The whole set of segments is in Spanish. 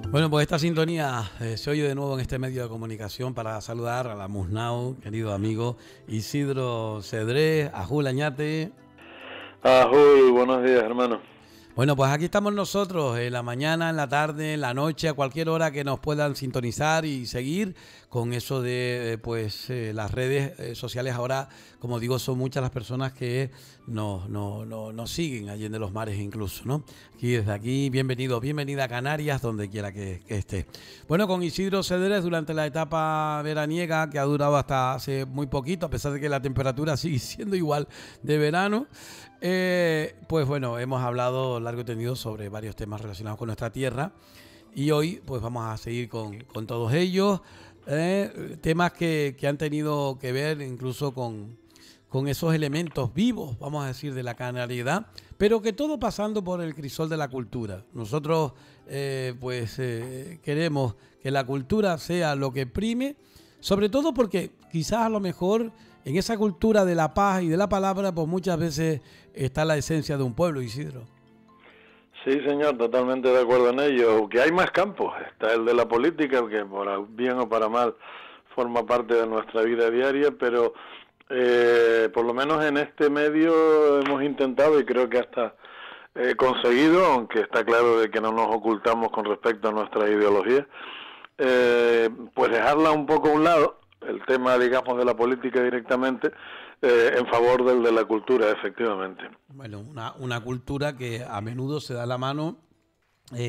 Bueno, pues esta sintonía se oye de nuevo en este medio de comunicación para saludar a la Musnau, querido amigo Isidro Cedrés, a Jul Añate. Jul, buenos días, hermano. Bueno, pues aquí estamos nosotros, en la mañana, en la tarde, en la noche, a cualquier hora que nos puedan sintonizar y seguir con eso de las redes sociales. Ahora, como digo, son muchas las personas que nos siguen allí en los mares incluso, ¿no? Aquí desde aquí, bienvenida a Canarias, donde quiera que esté. Bueno, con Isidro Cedrés durante la etapa veraniega, que ha durado hasta hace muy poquito, a pesar de que la temperatura sigue siendo igual de verano. Pues bueno, hemos hablado largo y tendido sobre varios temas relacionados con nuestra tierra y hoy pues vamos a seguir con todos ellos, temas que han tenido que ver incluso con esos elementos vivos, vamos a decir, de la canariedad, pero que todo pasando por el crisol de la cultura. Nosotros queremos que la cultura sea lo que prime, sobre todo porque quizás a lo mejor en esa cultura de la paz y de la palabra, pues muchas veces está la esencia de un pueblo, Isidro. Sí, señor, totalmente de acuerdo en ello. Que hay más campos. Está el de la política, que por bien o para mal forma parte de nuestra vida diaria, pero por lo menos en este medio hemos intentado, y creo que hasta conseguido, aunque está claro de que no nos ocultamos con respecto a nuestra ideología, pues dejarla un poco a un lado, el tema, digamos, de la política directamente, en favor del de la cultura, efectivamente. Bueno, una cultura que a menudo se da la mano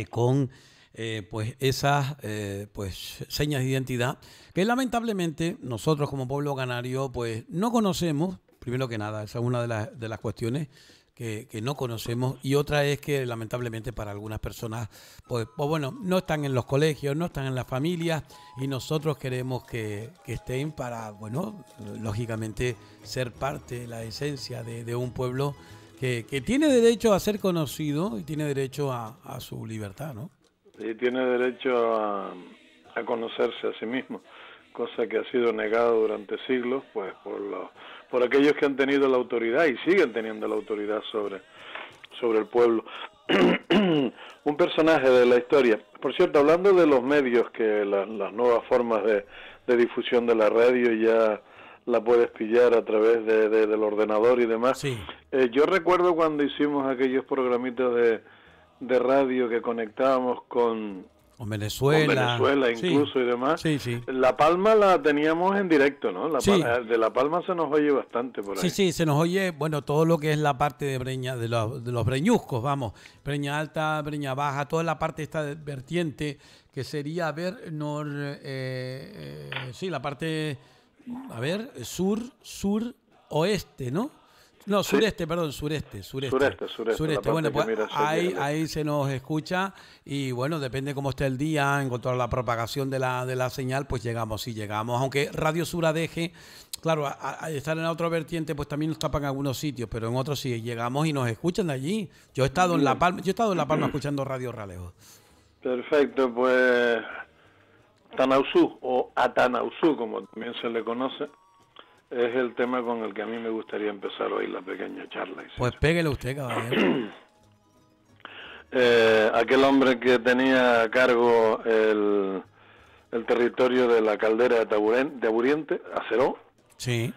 con esas señas de identidad que lamentablemente nosotros como pueblo canario pues no conocemos, primero que nada. Esa es una de las cuestiones que no conocemos, y otra es que lamentablemente para algunas personas pues bueno, no están en los colegios, no están en las familias, y nosotros queremos que estén para, bueno, lógicamente ser parte de la esencia de un pueblo que tiene derecho a ser conocido y tiene derecho a su libertad, ¿no? Y tiene derecho a conocerse a sí mismo, cosa que ha sido negado durante siglos, pues por aquellos que han tenido la autoridad y siguen teniendo la autoridad sobre el pueblo. Un personaje de la historia. Por cierto, hablando de los medios, que las nuevas formas de difusión de la radio ya la puedes pillar a través del ordenador y demás. Sí. Yo recuerdo cuando hicimos aquellos programitas de radio que conectábamos con Venezuela incluso, sí, y demás. Sí, sí. La Palma la teníamos en directo, ¿no? Sí. De La Palma se nos oye bastante por ahí. Sí, se nos oye, bueno, todo lo que es la parte de Breña, de los breñuscos, vamos, Breña Alta, Breña Baja, toda la parte esta vertiente que sería, la parte, sur, oeste, ¿no? No, sureste, sí. Perdón, sureste. Bueno, pues ahí se nos escucha, y bueno, depende cómo esté el día, en cuanto a la propagación de la señal, pues llegamos, aunque Radio Suradeje, claro, al estar en la otra vertiente, pues también nos tapan algunos sitios, pero en otros sí llegamos y nos escuchan de allí. Yo he estado en La Palma escuchando Radio Ralejo. Perfecto, pues Tanausú, o Atanausú, como también se le conoce, es el tema con el que a mí me gustaría empezar hoy la pequeña charla. Pues péguele usted, caballero. Aquel hombre que tenía a cargo el territorio de la caldera de Aburiente, Aceró. Sí.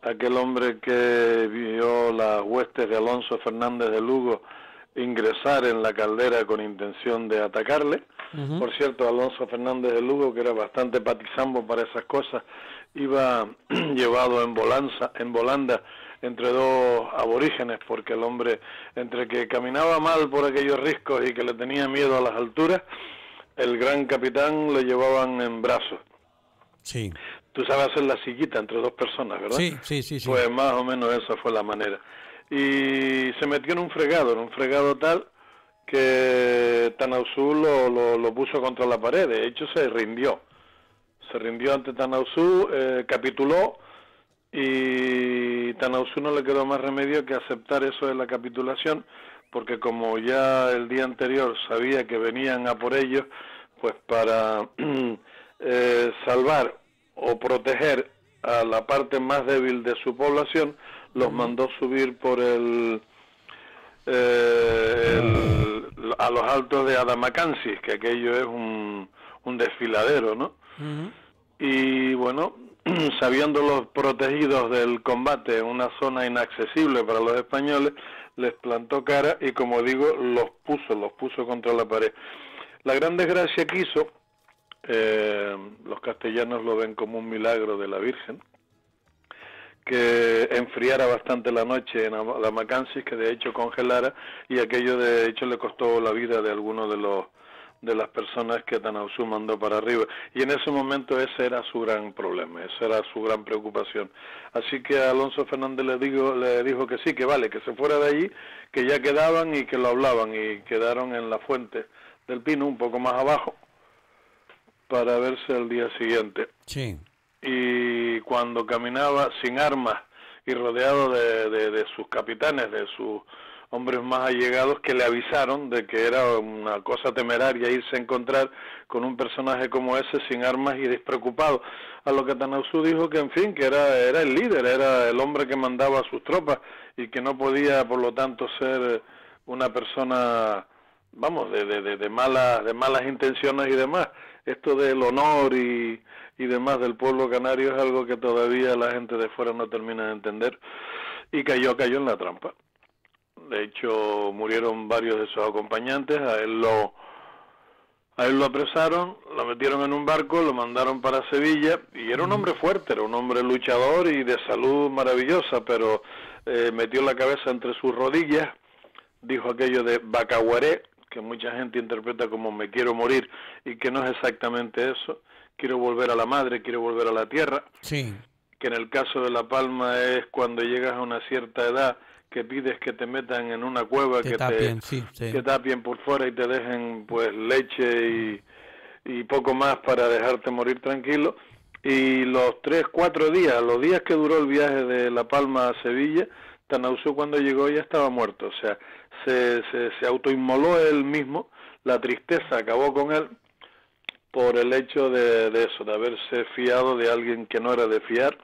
Aquel hombre que vio las huestes de Alonso Fernández de Lugo ingresar en la caldera con intención de atacarle. Uh-huh. Por cierto, Alonso Fernández de Lugo, que era bastante patizambo para esas cosas, iba llevado en volanda entre dos aborígenes, porque el hombre, entre que caminaba mal por aquellos riscos y que le tenía miedo a las alturas, el gran capitán le llevaban en brazos. Sí. Tú sabes hacer la sillita entre dos personas, ¿verdad? Sí. Pues más o menos esa fue la manera. Y se metió en un fregado tal que Tanausú lo puso contra la pared. De hecho, se rindió ante Tanausú, capituló, y Tanausú no le quedó más remedio que aceptar eso de la capitulación, porque como ya el día anterior sabía que venían a por ellos, pues para salvar o proteger a la parte más débil de su población, los mandó subir por a a los altos de Adamacansis, que aquello es un desfiladero, ¿no? Y bueno, sabiéndolos protegidos del combate en una zona inaccesible para los españoles, les plantó cara y, como digo, los puso contra la pared. La gran desgracia que hizo, los castellanos lo ven como un milagro de la Virgen, que enfriara bastante la noche en Adamacansis, que de hecho congelara, y aquello de hecho le costó la vida de algunos de las personas que Tanausú mandó para arriba, y en ese momento ese era su gran problema, esa era su gran preocupación. Así que a Alonso Fernández le dijo que sí, que vale, que se fuera de allí, que ya quedaban y que lo hablaban, y quedaron en la Fuente del Pino, un poco más abajo, para verse al día siguiente. Sí. Y cuando caminaba sin armas y rodeado de sus capitanes, de sus hombres más allegados, que le avisaron de que era una cosa temeraria irse a encontrar con un personaje como ese sin armas y despreocupado, a lo que Tanausú dijo que en fin, que era el líder, era el hombre que mandaba a sus tropas y que no podía por lo tanto ser una persona, vamos, de malas intenciones y demás. Esto del honor y demás del pueblo canario es algo que todavía la gente de fuera no termina de entender, y cayó en la trampa. De hecho, murieron varios de sus acompañantes, a él lo apresaron, lo metieron en un barco, lo mandaron para Sevilla, y era un hombre fuerte, era un hombre luchador y de salud maravillosa, pero metió la cabeza entre sus rodillas, dijo aquello de Bacaguaré, que mucha gente interpreta como me quiero morir, y que no es exactamente eso. Quiero volver a la madre, quiero volver a la tierra. Sí. Que en el caso de La Palma es cuando llegas a una cierta edad que pides que te metan en una cueva, que tapien por fuera y te dejen pues leche y poco más para dejarte morir tranquilo. Y los 3-4 días, los días que duró el viaje de La Palma a Sevilla, Tanausú cuando llegó ya estaba muerto, o sea, se autoinmoló él mismo, la tristeza acabó con él por el hecho de eso, de haberse fiado de alguien que no era de fiar,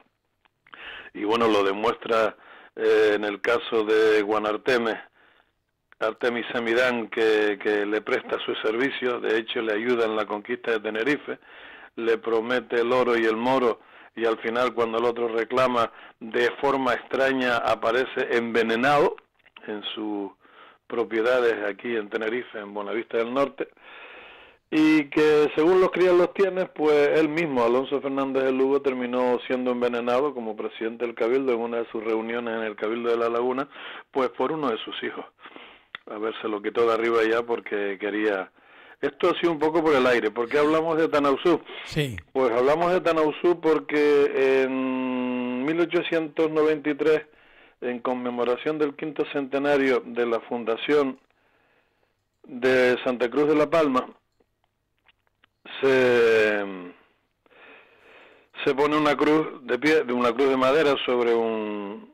y bueno, lo demuestra en el caso de Guanarteme, Artemis Semidán, que le presta sus servicios, de hecho le ayuda en la conquista de Tenerife, le promete el oro y el moro, y al final cuando el otro reclama, de forma extraña aparece envenenado en sus propiedades aquí en Tenerife, en Bonavista del Norte, y que según los crías los tienes, pues él mismo, Alonso Fernández de Lugo, terminó siendo envenenado como presidente del Cabildo en una de sus reuniones en el Cabildo de La Laguna, pues por uno de sus hijos. A ver, se lo quitó de arriba ya porque quería... Esto ha sido un poco por el aire. ¿Por qué hablamos de Tanausú? Sí. Pues hablamos de Tanausú porque en 1893, en conmemoración del 5º centenario de la fundación de Santa Cruz de La Palma, se pone una cruz de madera sobre una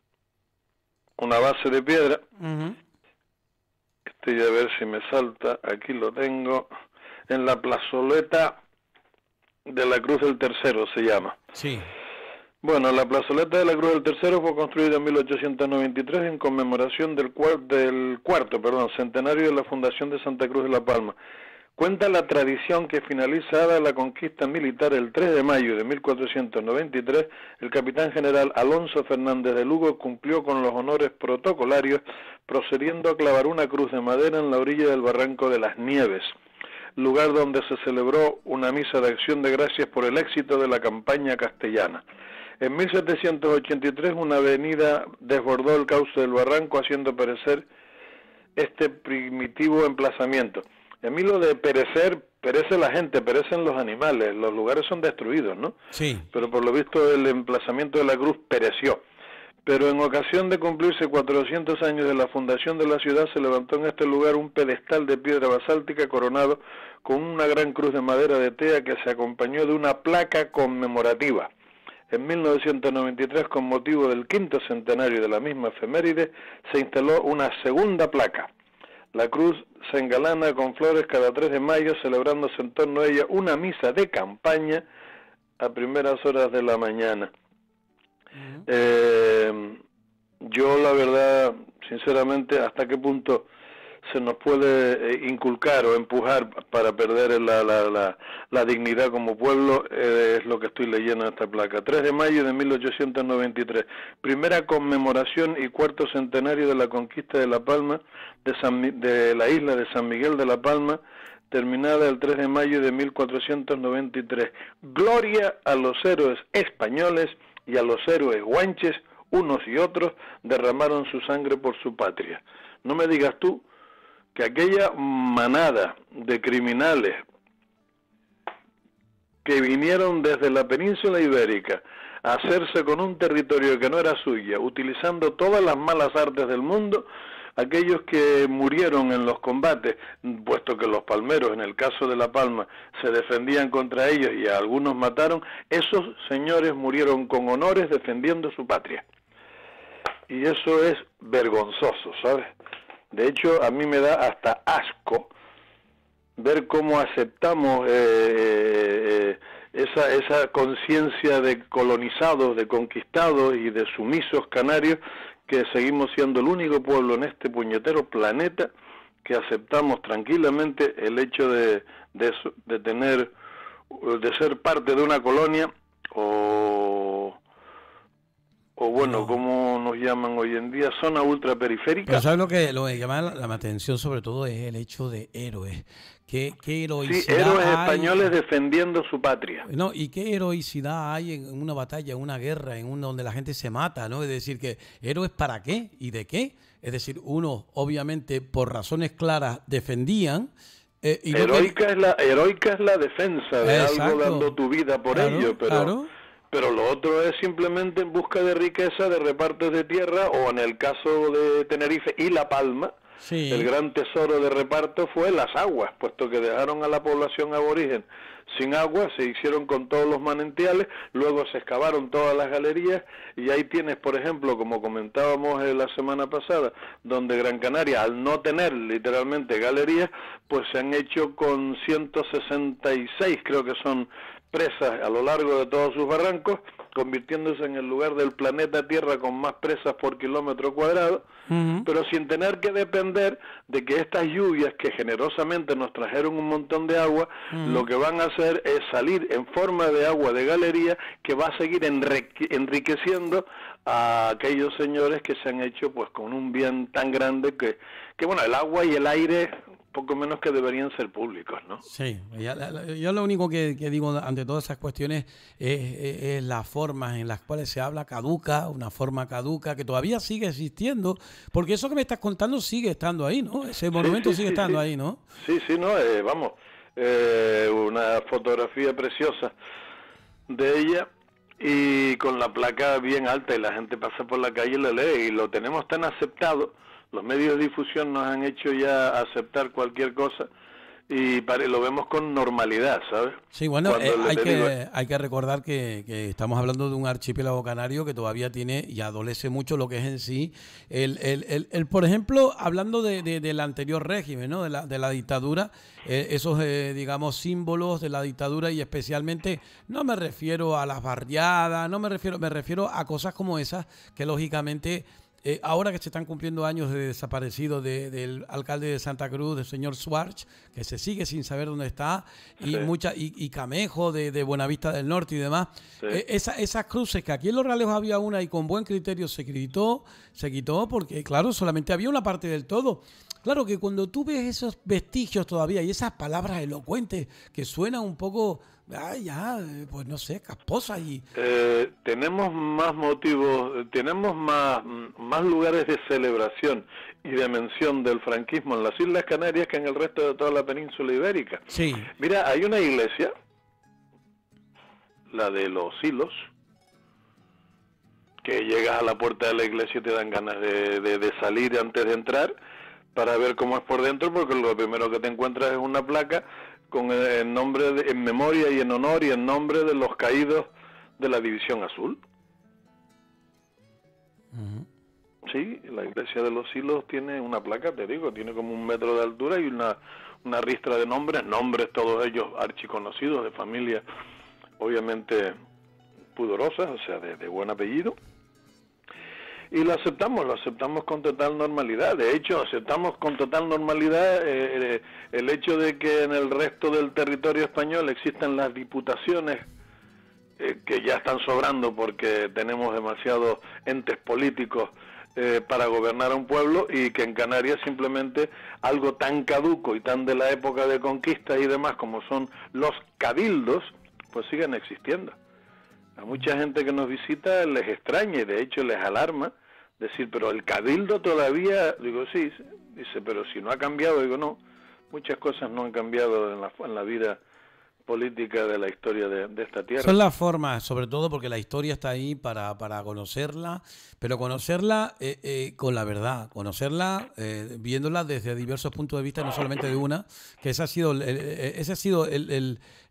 base de piedra. Estoy a ver si me salta, aquí lo tengo, en la plazoleta de la Cruz del Tercero se llama. Sí. Bueno, la plazoleta de la Cruz del Tercero fue construida en 1893 en conmemoración del cuarto centenario de la fundación de Santa Cruz de La Palma. Cuenta la tradición que finalizada la conquista militar el 3 de mayo de 1493, el capitán general Alonso Fernández de Lugo cumplió con los honores protocolarios, procediendo a clavar una cruz de madera en la orilla del barranco de las Nieves, lugar donde se celebró una misa de acción de gracias por el éxito de la campaña castellana. En 1783 una avenida desbordó el cauce del barranco, haciendo perecer este primitivo emplazamiento. Y a mí lo de perecer, perece la gente, perecen los animales, los lugares son destruidos, ¿no? Sí. Pero por lo visto el emplazamiento de la cruz pereció. Pero en ocasión de cumplirse 400 años de la fundación de la ciudad, se levantó en este lugar un pedestal de piedra basáltica coronado con una gran cruz de madera de tea que se acompañó de una placa conmemorativa. En 1993, con motivo del 5º centenario de la misma efeméride, se instaló una segunda placa. La cruz se engalana con flores cada 3 de mayo, celebrándose en torno a ella una misa de campaña a primeras horas de la mañana. Yo, la verdad, sinceramente, hasta qué punto se nos puede inculcar o empujar para perder la dignidad como pueblo, es lo que estoy leyendo en esta placa. 3 de mayo de 1893, primera conmemoración y cuarto centenario de la conquista de La Palma, de la isla de San Miguel de La Palma, terminada el 3 de mayo de 1493. Gloria a los héroes españoles y a los héroes guanches, unos y otros derramaron su sangre por su patria. No me digas tú que aquella manada de criminales que vinieron desde la península ibérica a hacerse con un territorio que no era suya, utilizando todas las malas artes del mundo, aquellos que murieron en los combates, puesto que los palmeros, en el caso de La Palma, se defendían contra ellos y a algunos mataron, esos señores murieron con honores defendiendo su patria. Y eso es vergonzoso, ¿sabes? De hecho, a mí me da hasta asco ver cómo aceptamos esa conciencia de colonizados, de conquistados y de sumisos canarios, que seguimos siendo el único pueblo en este puñetero planeta que aceptamos tranquilamente el hecho de ser parte de una colonia o bueno, como nos llaman hoy en día, zona ultraperiférica. Pero ¿sabes lo que llama la atención sobre todo? Es el hecho de héroes. ¿Qué heroicidad sí, héroes hay? Españoles defendiendo su patria. No, y qué heroicidad hay en una batalla, en una guerra, donde la gente se mata, ¿no? Es decir, que héroes ¿para qué? ¿Y de qué? Es decir, unos obviamente por razones claras defendían. Y heroica es la defensa de algo, dando tu vida por ello, pero lo otro es simplemente en busca de riqueza, de repartos de tierra, o en el caso de Tenerife y La Palma, sí, el gran tesoro de reparto fue las aguas, puesto que dejaron a la población aborigen sin agua, se hicieron con todos los manantiales, luego se excavaron todas las galerías, y ahí tienes, por ejemplo, como comentábamos la semana pasada, donde Gran Canaria, al no tener literalmente galerías, pues se han hecho con 166, creo que son, presas a lo largo de todos sus barrancos, convirtiéndose en el lugar del planeta Tierra con más presas por kilómetro cuadrado, pero sin tener que depender de que estas lluvias que generosamente nos trajeron un montón de agua, lo que van a hacer es salir en forma de agua de galería que va a seguir enriqueciendo a aquellos señores que se han hecho pues con un bien tan grande que bueno, el agua y el aire poco menos que deberían ser públicos, ¿no? Sí, yo lo único que digo ante todas esas cuestiones es las formas en las cuales se habla caduca, una forma caduca que todavía sigue existiendo, porque eso que me estás contando sigue estando ahí, ¿no? Ese monumento sigue estando ahí, ¿no? Sí, no, vamos, una fotografía preciosa de ella y con la placa bien alta y la gente pasa por la calle y la lee y lo tenemos tan aceptado. Los medios de difusión nos han hecho ya aceptar cualquier cosa y lo vemos con normalidad, ¿sabes? Sí, bueno, hay que recordar que estamos hablando de un archipiélago canario que todavía tiene y adolece mucho lo que es en sí por ejemplo, hablando del anterior régimen, ¿no? de la dictadura, esos digamos símbolos de la dictadura, y especialmente no me refiero a las barriadas, me refiero a cosas como esas que lógicamente ahora que se están cumpliendo años de desaparecido del alcalde de Santa Cruz, del señor Schwartz, que se sigue sin saber dónde está, y y Camejo de Buenavista del Norte y demás, esas cruces, que aquí en Los Realejos había una y con buen criterio se quitó porque claro, solamente había una parte del todo. Claro que cuando tú ves esos vestigios todavía y esas palabras elocuentes que suenan un poco, pues no sé, casposas y... tenemos más motivos, tenemos más lugares de celebración y de mención del franquismo en las Islas Canarias que en el resto de toda la península ibérica. Sí. Mira, hay una iglesia, la de Los Silos, que llegas a la puerta de la iglesia y te dan ganas de salir antes de entrar para ver cómo es por dentro, porque lo primero que te encuentras es una placa con el nombre en memoria y en honor y en nombre de los caídos de la División Azul. Sí, la iglesia de Los Silos tiene una placa, te digo, tiene como 1 metro de altura y una ristra de nombres todos ellos archiconocidos, de familia obviamente pudorosas, o sea, de buen apellido. y lo aceptamos con total normalidad. De hecho, aceptamos con total normalidad el hecho de que en el resto del territorio español existan las diputaciones, que ya están sobrando porque tenemos demasiados entes políticos para gobernar a un pueblo, y que en Canarias simplemente algo tan caduco y tan de la época de conquista y demás como son los cabildos, pues siguen existiendo. A mucha gente que nos visita les extraña y de hecho les alarma decir, pero el cabildo todavía, digo, sí, dice, pero si no ha cambiado, digo, no, muchas cosas no han cambiado en la vida política de la historia de esta tierra. Son las formas, sobre todo porque la historia está ahí para conocerla, pero conocerla con la verdad, conocerla viéndola desde diversos puntos de vista, no solamente de una, que ese ha sido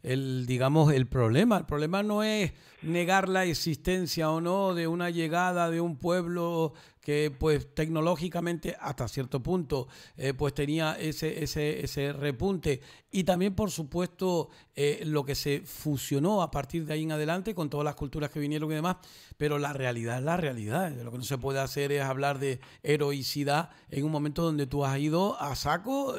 digamos, el problema. El problema no es negar la existencia o no de una llegada de un pueblo que pues tecnológicamente hasta cierto punto pues tenía ese repunte, y también por supuesto lo que se fusionó a partir de ahí en adelante con todas las culturas que vinieron y demás, pero la realidad es la realidad. Lo que no se puede hacer es hablar de heroicidad en un momento donde tú has ido a saco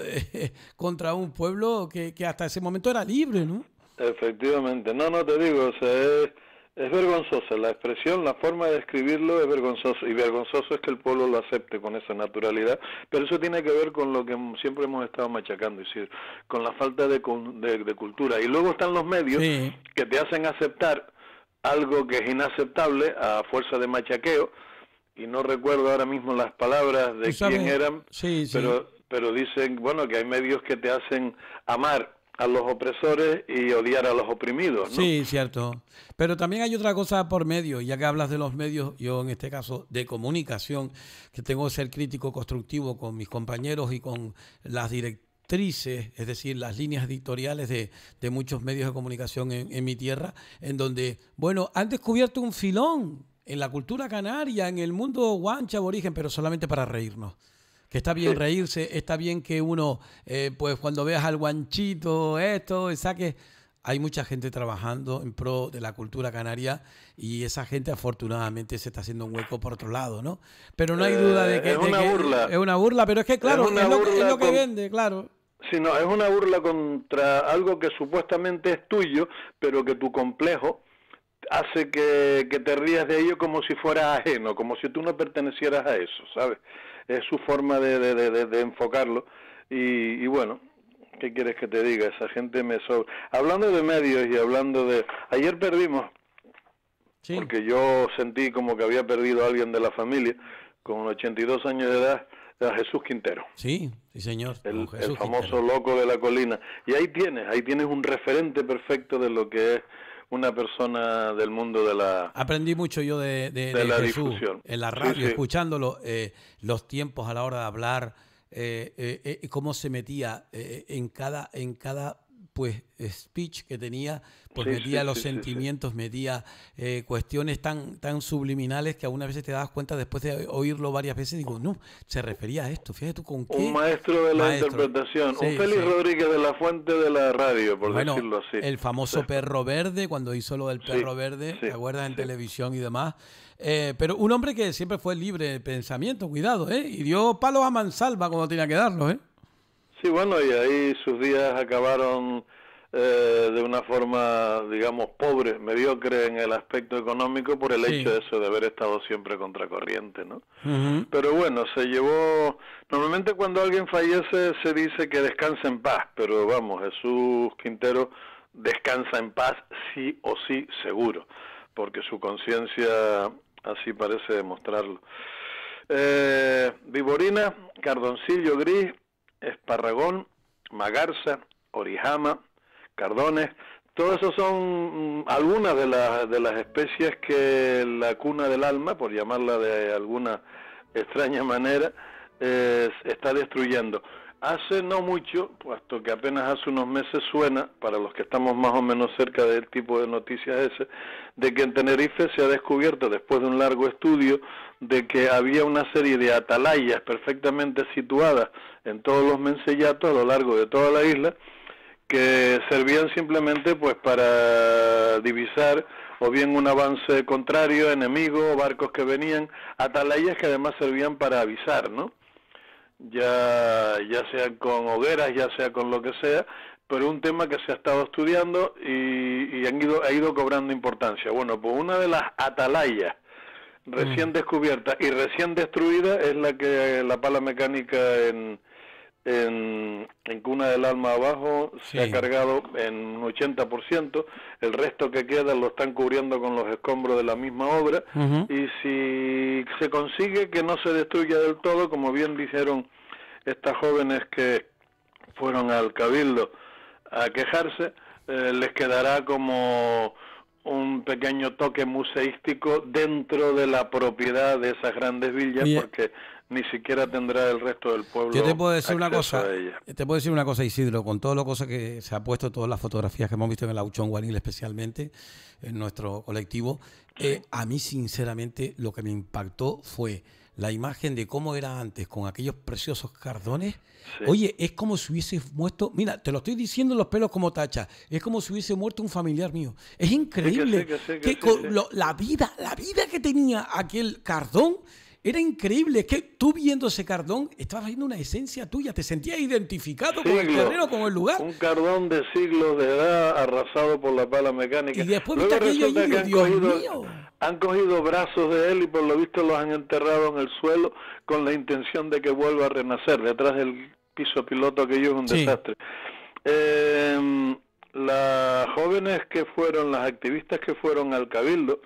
contra un pueblo que hasta ese momento era libre, ¿no? Efectivamente, no te digo, o sea, es vergonzosa la expresión, la forma de escribirlo es vergonzoso, y vergonzoso es que el pueblo lo acepte con esa naturalidad, pero eso tiene que ver con lo que siempre hemos estado machacando, es decir, con la falta de cultura. Y luego están los medios, sí, que te hacen aceptar algo que es inaceptable a fuerza de machaqueo, y no recuerdo ahora mismo las palabras de quién eran, sí, pero dicen, bueno, que hay medios que te hacen amar a los opresores y odiar a los oprimidos, ¿no? Sí, cierto. Pero también hay otra cosa por medio, ya que hablas de los medios, yo en este caso de comunicación, que tengo que ser crítico constructivo con mis compañeros y con las directrices, es decir, las líneas editoriales de muchos medios de comunicación en mi tierra, en donde, bueno, han descubierto un filón en la cultura canaria, en el mundo guanche aborigen, pero solamente para reírnos. Que está bien reírse, está bien que uno, pues cuando veas al guanchito, esto, saque. Hay mucha gente trabajando en pro de la cultura canaria y esa gente afortunadamente se está haciendo un hueco por otro lado, ¿no? Pero no hay duda de que... Es una burla. Es una burla, pero es que claro, es lo que vende, claro. Sí, no, es una burla contra algo que supuestamente es tuyo, pero que tu complejo hace que te rías de ello como si fuera ajeno, como si tú no pertenecieras a eso, ¿sabes? Es su forma de enfocarlo y bueno, ¿qué quieres que te diga? Esa gente me sobra. Hablando de medios y hablando de... Ayer perdimos, sí, porque yo sentí como que había perdido a alguien de la familia, con 82 años de edad, a Jesús Quintero. Sí, sí señor. El famoso loco de la colina. Y ahí tienes un referente perfecto de lo que es una persona del mundo de la... Aprendí mucho yo de la Jesús, difusión. En la radio, sí, escuchándolo, los tiempos a la hora de hablar, cómo se metía en cada pues speech que tenía, pues sí, metía los sentimientos, metía cuestiones tan subliminales que algunas veces te das cuenta después de oírlo varias veces, digo, no, se refería a esto, fíjate tú con qué. Un maestro de la interpretación, sí, un Félix Rodríguez de la Fuente de la radio, por decirlo así. El famoso Perro Verde, cuando hizo lo del Perro Verde, ¿te acuerdas? En televisión y demás. Pero un hombre que siempre fue libre de pensamiento, cuidado, y dio palos a mansalva cuando tenía que darlos, Sí, bueno, y ahí sus días acabaron de una forma, digamos, pobre, mediocre en el aspecto económico por el hecho de eso, de haber estado siempre contracorriente, ¿no? Pero bueno, se llevó... Normalmente cuando alguien fallece se dice que descansa en paz, pero vamos, Jesús Quintero descansa en paz sí o sí, seguro, porque su conciencia así parece demostrarlo. Viborina, Cardoncillo Gris, Esparragón, Magarza, Orijama, Cardones, todo eso son algunas de las especies que la cuna del alma, por llamarla de alguna extraña manera, está destruyendo. Hace no mucho, puesto que apenas hace unos meses suena, para los que estamos más o menos cerca del tipo de noticias ese, de que en Tenerife se ha descubierto, después de un largo estudio, de que había una serie de atalayas perfectamente situadas en todos los mencellatos a lo largo de toda la isla, que servían simplemente pues para divisar o bien un avance contrario, enemigo, barcos que venían, atalayas que además servían para avisar, ¿no? Ya sea con hogueras, ya sea con lo que sea, pero un tema que se ha estado estudiando y ha ido cobrando importancia. Bueno, pues una de las atalayas recién descubierta y recién destruida es la pala mecánica en Cuna del Alma abajo. Se ha cargado en un 80%, el resto que queda lo están cubriendo con los escombros de la misma obra, y si se consigue que no se destruya del todo, como bien dijeron estas jóvenes que fueron al Cabildo a quejarse, les quedará como un pequeño toque museístico dentro de la propiedad de esas grandes villas, porque ni siquiera tendrá el resto del pueblo. Yo te puedo decir una cosa, Isidro, con todo lo cosa que se ha puesto, todas las fotografías que hemos visto en el Auchón Guanil, especialmente en nuestro colectivo, a mí sinceramente lo que me impactó fue la imagen de cómo era antes con aquellos preciosos cardones. Oye, es como si hubiese muerto, mira, te lo estoy diciendo los pelos como tacha, es como si hubiese muerto un familiar mío. Es increíble la vida que tenía aquel cardón. Era increíble, es que tú viendo ese cardón estabas viendo una esencia tuya, te sentías identificado con el terreno, con el lugar. Un cardón de siglos de edad arrasado por la pala mecánica. Y después viste aquello y Dios mío. Han cogido brazos de él y por lo visto los han enterrado en el suelo con la intención de que vuelva a renacer. Detrás del piso piloto aquello es un desastre. Las jóvenes que fueron, las activistas que fueron al Cabildo,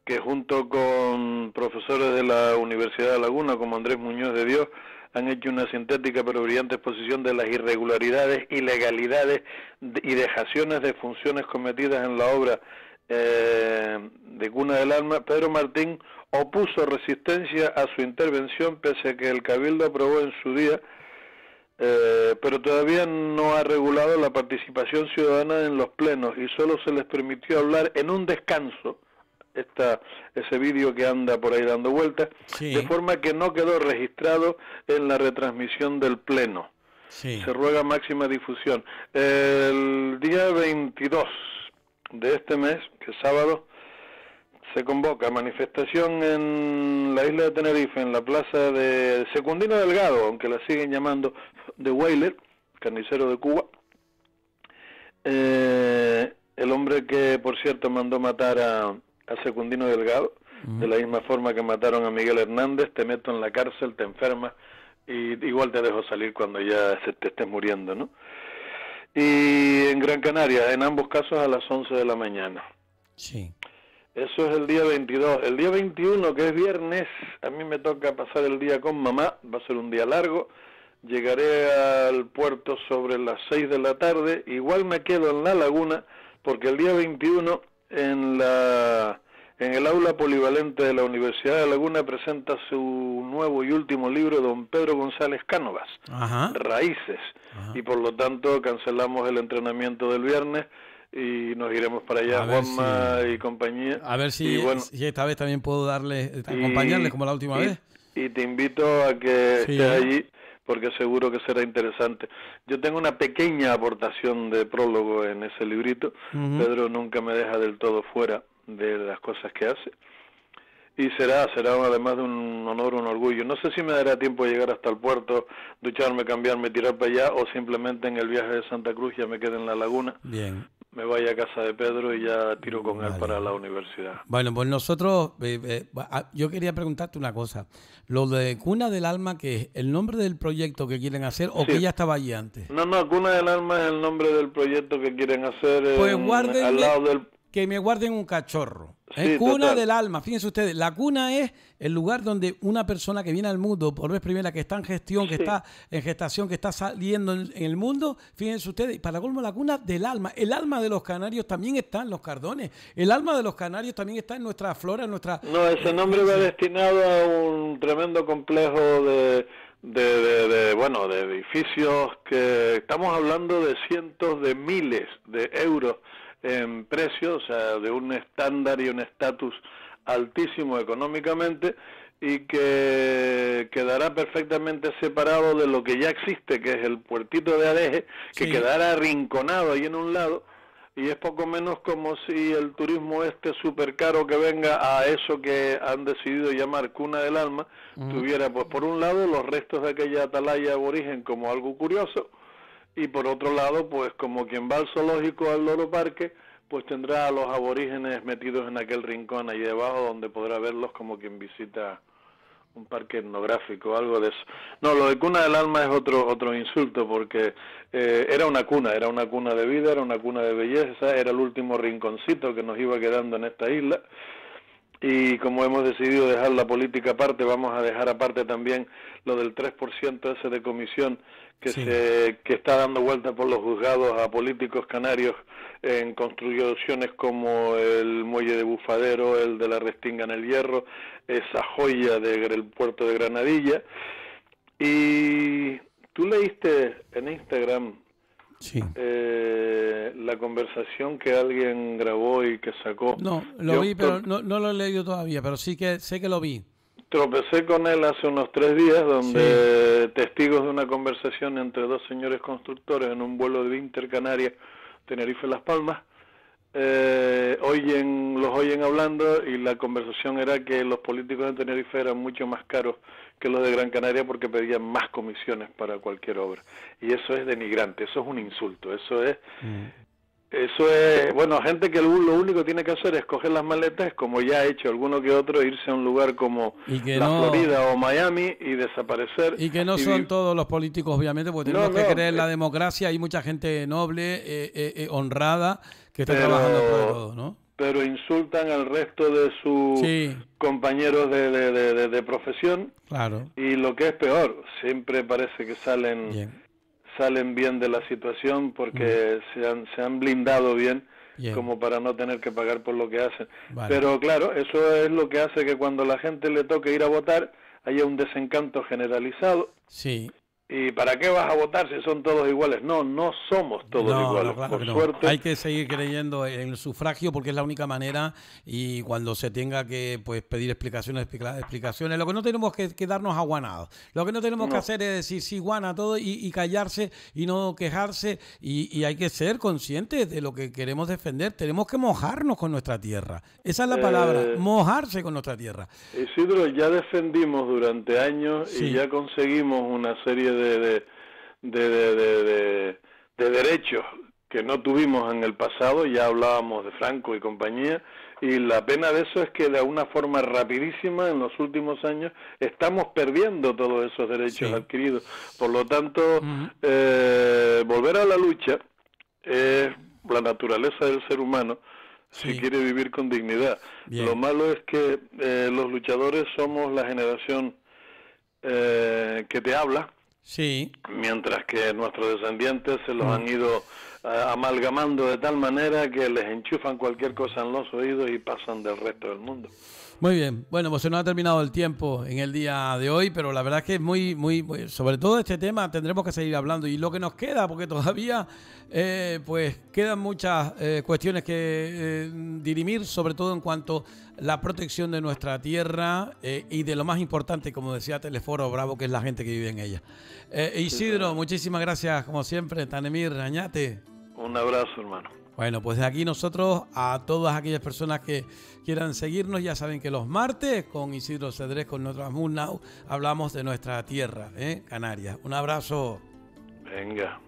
que junto con profesores de la Universidad de Laguna, como Andrés Muñoz de Dios, han hecho una sintética pero brillante exposición de las irregularidades, ilegalidades y dejaciones de funciones cometidas en la obra de Cuna del Alma. Pedro Martín opuso resistencia a su intervención, pese a que el Cabildo aprobó en su día, pero todavía no ha regulado la participación ciudadana en los plenos y solo se les permitió hablar en un descanso. Ese vídeo que anda por ahí dando vueltas, de forma que no quedó registrado en la retransmisión del pleno. Se ruega máxima difusión. El día 22 de este mes, que es sábado, se convoca manifestación en la isla de Tenerife, en la plaza de Secundino Delgado, aunque la siguen llamando de Weyler, carnicero de Cuba. El hombre que, por cierto, mandó matar a Secundino Delgado, de la misma forma que mataron a Miguel Hernández: te meto en la cárcel, te enfermas y igual te dejo salir cuando ya te estés muriendo, ¿no? Y en Gran Canaria, en ambos casos a las 11 de la mañana. Eso es el día 22. El día 21, que es viernes, a mí me toca pasar el día con mamá, va a ser un día largo. Llegaré al puerto sobre las 6 de la tarde, igual me quedo en la laguna, porque el día 21 en el aula polivalente de la Universidad de Laguna presenta su nuevo y último libro don Pedro González Cánovas, Raíces, y por lo tanto cancelamos el entrenamiento del viernes y nos iremos para allá, Juanma y compañía. A ver si esta vez también puedo acompañarles como la última vez. Y te invito a que estés allí, porque seguro que será interesante. Yo tengo una pequeña aportación de prólogo en ese librito. Pedro nunca me deja del todo fuera de las cosas que hace. Y será además de un honor, un orgullo. No sé si me dará tiempo de llegar hasta el puerto, ducharme, cambiarme, tirar para allá, o simplemente en el viaje de Santa Cruz ya me quede en la laguna. Me vaya a casa de Pedro y ya tiro con él para la universidad. Bueno, pues nosotros, yo quería preguntarte una cosa. Lo de Cuna del Alma, ¿qué es el nombre del proyecto que quieren hacer o que ya estaba allí antes? No, Cuna del Alma es el nombre del proyecto que quieren hacer, pues al lado del... Que me guarden un cachorro. Cuna del Alma, fíjense ustedes, la cuna es el lugar donde una persona que viene al mundo por vez primera, que está en gestión, que está en gestación, que está saliendo en el mundo, fíjense ustedes, para colmo, la cuna del alma. El alma de los canarios también está en los cardones. El alma de los canarios también está en nuestra flora, en nuestra... No, ese nombre va destinado a un tremendo complejo de edificios, que estamos hablando de cientos de miles de euros en precio, o sea, de un estándar y un estatus altísimo económicamente, y que quedará perfectamente separado de lo que ya existe, que es el puertito de Adeje, que quedará arrinconado ahí en un lado, y es poco menos como si el turismo súper caro que venga a eso que han decidido llamar Cuna del Alma, tuviera pues por un lado los restos de aquella atalaya aborigen como algo curioso, y por otro lado pues como quien va al zoológico, al Loro Parque, pues tendrá a los aborígenes metidos en aquel rincón ahí debajo donde podrá verlos como quien visita un parque etnográfico, algo de eso. No, lo de Cuna del Alma es otro insulto, porque era una cuna de vida, era una cuna de belleza, era el último rinconcito que nos iba quedando en esta isla, y como hemos decidido dejar la política aparte, vamos a dejar aparte también lo del 3% ese de comisión que está dando vuelta por los juzgados a políticos canarios en construcciones como el muelle de Bufadero, el de la Restinga en el Hierro, esa joya del puerto de Granadilla. Y tú leíste en Instagram la conversación que alguien grabó y que sacó. No, lo vi, pero no lo he leído todavía, pero sí que sé que lo vi. Tropecé con él hace unos 3 días, donde testigos de una conversación entre dos señores constructores en un vuelo de Intercanarias, Tenerife-Las Palmas, los oyen hablando, y la conversación era que los políticos de Tenerife eran mucho más caros que los de Gran Canaria porque pedían más comisiones para cualquier obra. Y eso es denigrante, eso es un insulto, eso es... bueno, gente que lo único que tiene que hacer es coger las maletas, como ya ha hecho alguno que otro, irse a un lugar como Florida o Miami y desaparecer. Y que no son todos los políticos, obviamente, porque tenemos que creer en la democracia. Hay mucha gente noble, honrada, que está trabajando por todo, ¿no? Pero insultan al resto de sus compañeros de profesión. Claro. Y lo que es peor, siempre parece que salen bien de la situación porque se han blindado bien como para no tener que pagar por lo que hacen. Pero claro, eso es lo que hace que cuando la gente le toque ir a votar haya un desencanto generalizado. Sí. ¿Y para qué vas a votar si son todos iguales? No somos todos iguales, claro, por suerte. Hay que seguir creyendo en el sufragio porque es la única manera, y cuando se tenga que pedir explicaciones. Lo que no tenemos que darnos aguanados. Lo que no tenemos que hacer es decir sí, guana todo y callarse y no quejarse, y hay que ser conscientes de lo que queremos defender. Tenemos que mojarnos con nuestra tierra. Esa es la palabra, mojarse con nuestra tierra. Isidro, ya defendimos durante años y ya conseguimos una serie de derechos que no tuvimos en el pasado. Ya hablábamos de Franco y compañía, y la pena de eso es que de una forma rapidísima en los últimos años estamos perdiendo todos esos derechos adquiridos. Por lo tanto, volver a la lucha es la naturaleza del ser humano si quiere vivir con dignidad. Lo malo es que los luchadores somos la generación que te habla, mientras que nuestros descendientes se los han ido amalgamando de tal manera que les enchufan cualquier cosa en los oídos y pasan del resto del mundo. Muy bien, bueno, pues se nos ha terminado el tiempo en el día de hoy, pero la verdad es que es muy, sobre todo este tema tendremos que seguir hablando, y lo que nos queda, porque todavía pues quedan muchas cuestiones que dirimir, sobre todo en cuanto a la protección de nuestra tierra y de lo más importante, como decía Telesforo Bravo, que es la gente que vive en ella. Isidro, muchísimas gracias, como siempre. Tanemir Añate. Un abrazo, hermano. Bueno, pues de aquí nosotros, a todas aquellas personas que quieran seguirnos, ya saben que los martes con Isidro Cedrés, con nuestro Moon Now, hablamos de nuestra tierra, Canarias. Un abrazo. Venga.